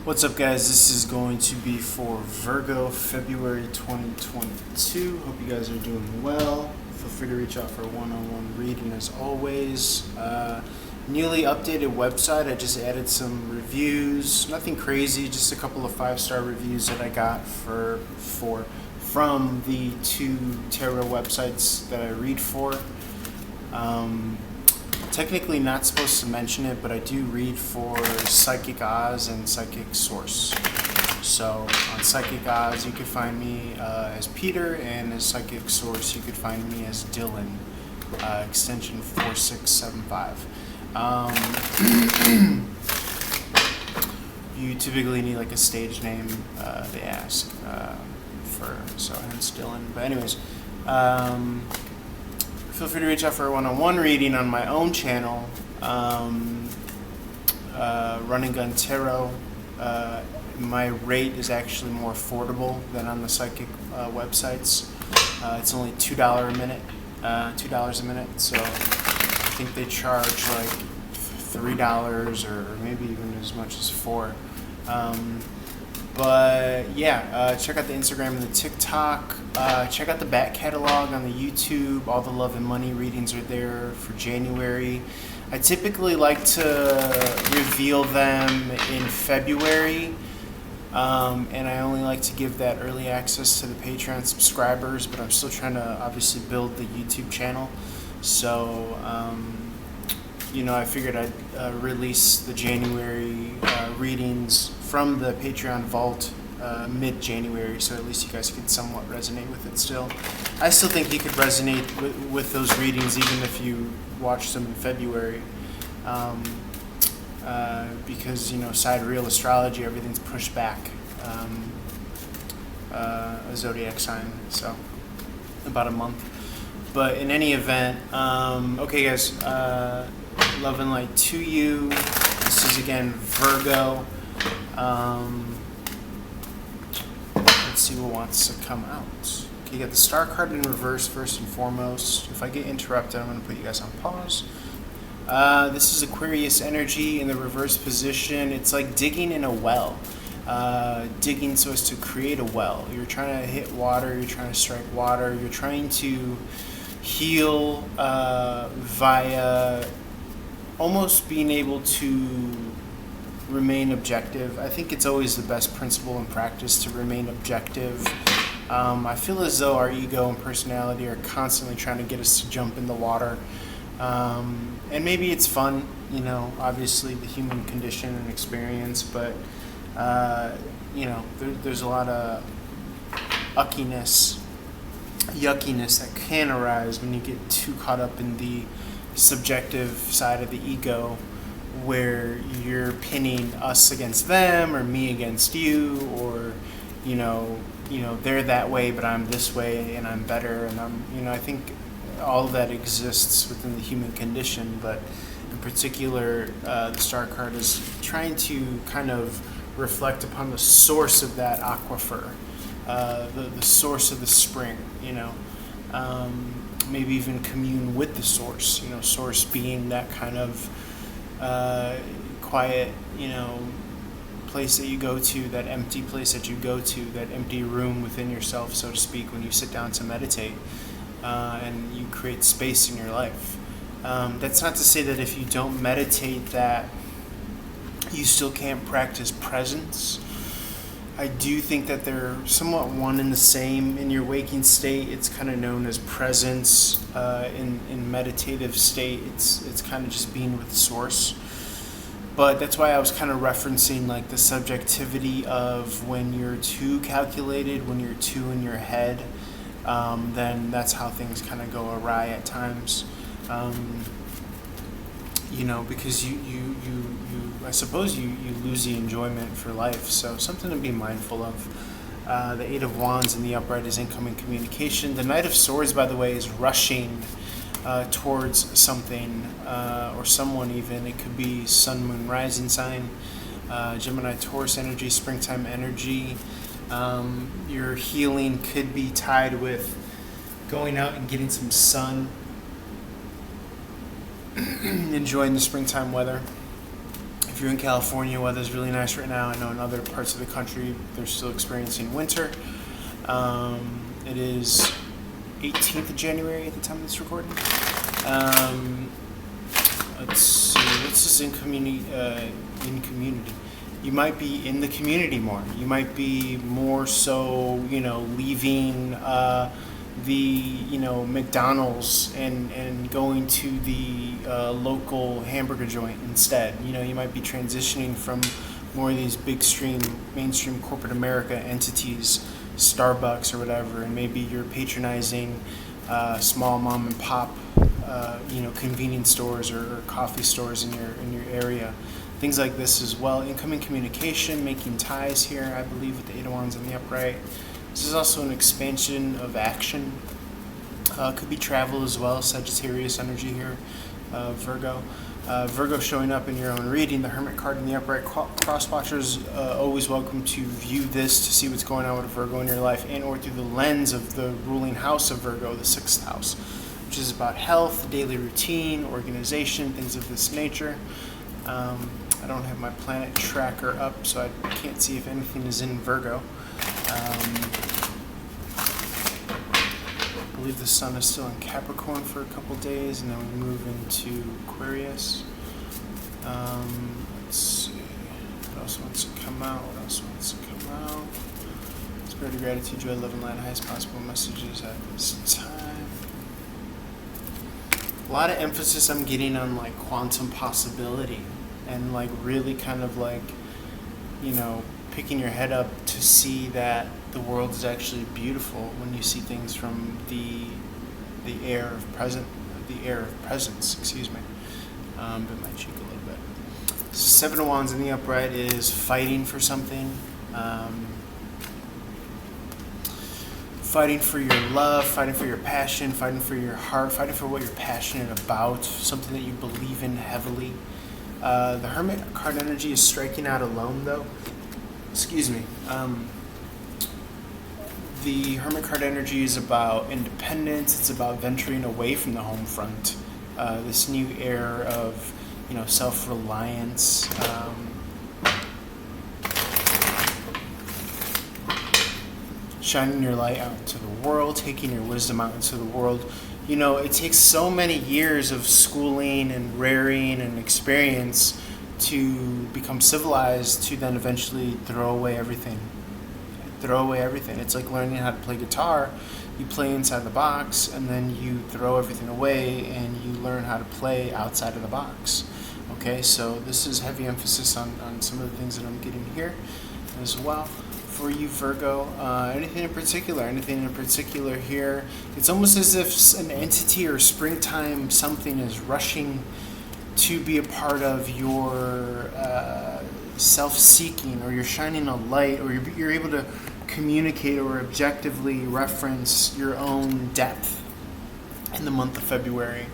What's up, guys? This is going to be for Virgo, February 2022. Hope you guys are doing well. Feel free to reach out for a one-on-one reading as always. Newly updated website. I just added some reviews. Nothing crazy, just a couple of 5-star reviews that I got from the two tarot websites that I read for. Technically not supposed to mention it, but I do read for Psychic Oz and Psychic Source. So on Psychic Oz, you can find me as Peter, and as Psychic Source, you could find me as Dylan, extension 4675. You typically need like a stage name, they ask so hence Dylan. But anyways, feel free to reach out for a one-on-one reading on my own channel, Running Gun Tarot. My rate is actually more affordable than on the psychic websites. It's only $2 a minute, $2 a minute. So I think they charge like $3 or maybe even as much as $4. But yeah, check out the Instagram and the TikTok. Check out the back catalog on the YouTube. All the Love and Money readings are there for January. I typically like to reveal them in February, and I only like to give that early access to the Patreon subscribers, but I'm still trying to obviously build the YouTube channel. So, I figured I'd release the January readings from the Patreon vault mid-January, so at least you guys could somewhat resonate with it still. I still think you could resonate with those readings even if you watched them in February, because, sidereal astrology, everything's pushed back a zodiac sign, so about a month. But in any event, okay guys, love and light to you. This is again Virgo. Let's see what wants to come out. Okay, you got the Star card in reverse first and foremost. If I get interrupted, I'm going to put you guys on pause. This is Aquarius energy in the reverse position. It's like digging in a well. Digging so as to create a well. You're trying to hit water, you're trying to strike water, you're trying to heal via almost being able to remain objective. I think it's always the best principle in practice to remain objective. I feel as though our ego and personality are constantly trying to get us to jump in the water. And maybe it's fun, obviously the human condition and experience, but, there's a lot of yuckiness that can arise when you get too caught up in the subjective side of the ego, where you're pinning us against them or me against you, or they're that way but I'm this way and I'm better, and I think all of that exists within the human condition. But in particular, the Star card is trying to kind of reflect upon the source of that aquifer, the source of the spring, maybe even commune with the source, source being that kind of quiet, place that you go to, that empty place that you go to, that empty room within yourself, so to speak, when you sit down to meditate, and you create space in your life. That's not to say that if you don't meditate that you still can't practice presence. I do think that they're somewhat one and the same. In your waking state, it's kind of known as presence. In meditative state, it's kind of just being with source. But that's why I was kind of referencing like the subjectivity of when you're too calculated, when you're too in your head, then that's how things kind of go awry at times. Because you I suppose you lose the enjoyment for life. So something to be mindful of. The Eight of Wands in the upright is incoming communication. The Knight of Swords, by the way, is rushing towards something or someone even. It could be Sun, Moon, Rising sign, Gemini, Taurus energy, springtime energy. Your healing could be tied with going out and getting some sun, enjoying the springtime weather. If you're in California, weather's really nice right now. I know in other parts of the country they're still experiencing winter. It is 18th of January at the time of this recording. Let's see. What's this in community? You might be in the community more. You might be more so, leaving the McDonald's and going to the local hamburger joint instead. You might be transitioning from more of these mainstream corporate America entities, Starbucks or whatever, and maybe you're patronizing small mom and pop, convenience stores or coffee stores in your area. Things like this as well. Incoming communication, making ties here, I believe, with the Eight of Wands in the upright. This is also an expansion of action. Could be travel as well. Sagittarius energy here, Virgo. Virgo showing up in your own reading. The Hermit card in the upright. Cross watchers always welcome to view this to see what's going on with Virgo in your life, and or through the lens of the ruling house of Virgo, the 6th house, which is about health, daily routine, organization, things of this nature. I don't have my planet tracker up, so I can't see if anything is in Virgo. I believe the sun is still in Capricorn for a couple days, and then we move into Aquarius. Let's see. What else wants to come out? Spirit of gratitude, joy, love, and light, highest possible messages at this time. A lot of emphasis I'm getting on quantum possibility and really kind of picking your head up to see that the world is actually beautiful when you see things from the air of presence. Excuse me. Bit my cheek a little bit. 7 of Wands in the upright is fighting for something. Fighting for your love, fighting for your passion, fighting for your heart, fighting for what you're passionate about, something that you believe in heavily. The Hermit card energy is striking out alone, though. Excuse me. The Hermit card energy is about independence. It's about venturing away from the home front. This new era of, self-reliance. Shining your light out into the world, taking your wisdom out into the world. It takes so many years of schooling and rearing and experience to become civilized to then eventually throw away everything. It's like learning how to play guitar. You play inside the box, and then you throw everything away, and you learn how to play outside of the box. Okay, so this is heavy emphasis on some of the things that I'm getting here as well. For you, Virgo, anything in particular here? It's almost as if an entity or springtime something is rushing to be a part of your self-seeking, or you're shining a light, or you're able to communicate or objectively reference your own depth in the month of February.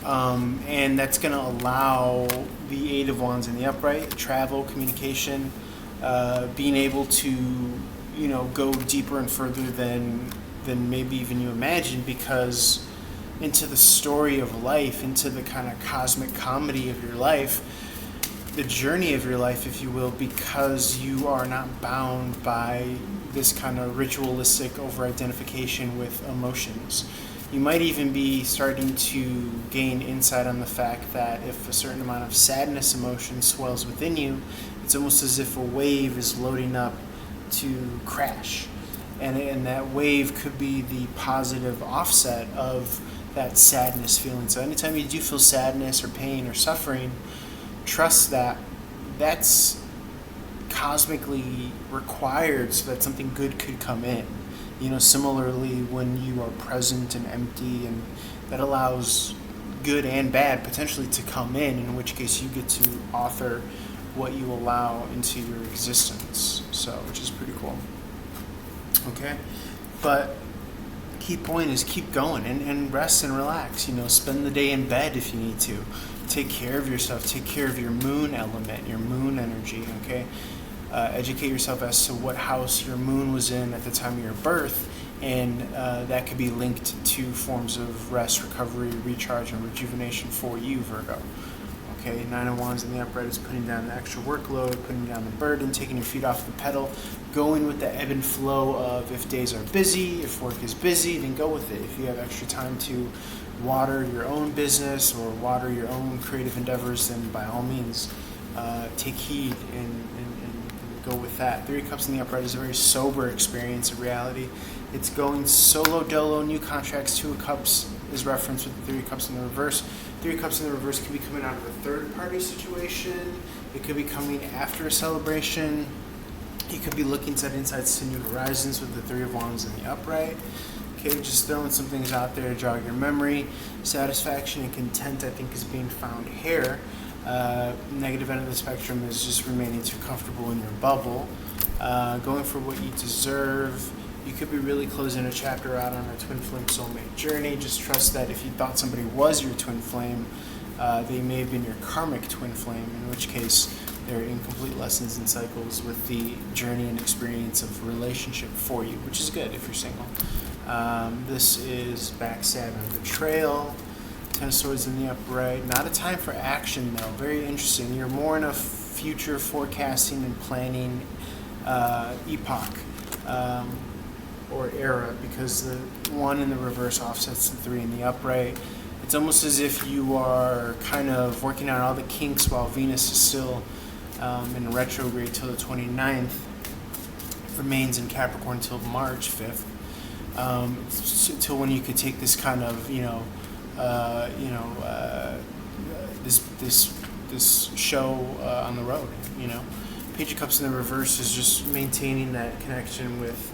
And that's going to allow the Eight of Wands in the upright, travel, communication, being able to, go deeper and further than maybe even you imagine, because into the story of life, into the kind of cosmic comedy of your life, the journey of your life, if you will, because you are not bound by this kind of ritualistic over-identification with emotions. You might even be starting to gain insight on the fact that if a certain amount of sadness emotion swells within you, it's almost as if a wave is loading up to crash. And that wave could be the positive offset of that sadness feeling. So anytime you do feel sadness or pain or suffering, trust that that's cosmically required so that something good could come in. Similarly, when you are present and empty, and that allows good and bad potentially to come in which case you get to author what you allow into your existence. So, which is pretty cool. Okay? But key point is keep going and rest and relax. Spend the day in bed if you need to. Take care of yourself. Take care of your moon element, your moon energy, okay? Educate yourself as to what house your moon was in at the time of your birth, and that could be linked to forms of rest, recovery, recharge, and rejuvenation for you, Virgo. Okay, Nine of Wands in the upright is putting down the extra workload, putting down the burden, taking your feet off the pedal, going with the ebb and flow of if days are busy, if work is busy, then go with it. If you have extra time to water your own business or water your own creative endeavors, then by all means, take heed and go with that. Three of Cups in the upright is a very sober experience of reality. It's going solo dolo, new contracts. Two of Cups is referenced with the Three of Cups in the reverse. Three of Cups in the reverse could be coming out of a third party situation. It could be coming after a celebration. You could be looking to inside to new horizons with the Three of Wands in the upright. Okay, just throwing some things out there to jog your memory. Satisfaction and content, I think, is being found here. Negative end of the spectrum is just remaining too comfortable in your bubble. Going for what you deserve. You could be really closing a chapter out on a twin flame soulmate journey. Just trust that if you thought somebody was your twin flame, they may have been your karmic twin flame, in which case they're incomplete lessons and cycles with the journey and experience of relationship for you, which is good if you're single. This is backstab and betrayal. Ten of Swords in the upright. Not a time for action, though. Very interesting. You're more in a future forecasting and planning epoch. Or era, because the one in the reverse offsets the three in the upright. It's almost as if you are kind of working out all the kinks while Venus is still in retrograde till the 29th, remains in Capricorn till March 5th, till when you could take this kind of this show on the road. Page of Cups in the reverse is just maintaining that connection with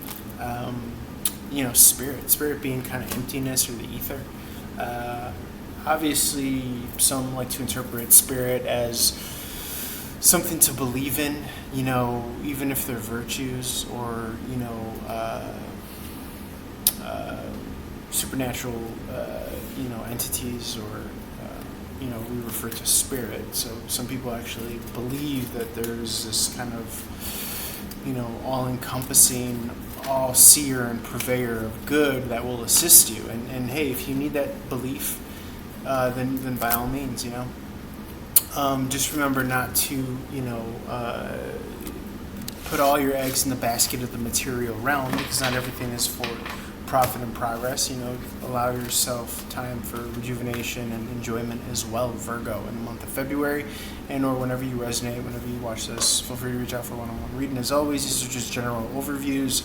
spirit being kind of emptiness or the ether. Obviously, some like to interpret spirit as something to believe in, even if they're virtues or, supernatural, entities or, we refer to spirit. So some people actually believe that there's this kind of, all-encompassing, all-seer and purveyor of good that will assist you. And hey, if you need that belief, then by all means, just remember not to, put all your eggs in the basket of the material realm, because not everything is for profit and progress. Allow yourself time for rejuvenation and enjoyment as well, Virgo, in the month of February, and or whenever you resonate, whenever you watch this, feel free to reach out for one-on-one reading. As always, these are just general overviews.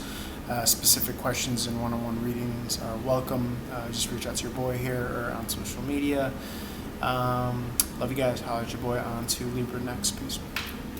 Specific questions and one-on-one readings are welcome. Just reach out to your boy here or on social media. Love you guys. Holler at your boy on to Libra next. Peace.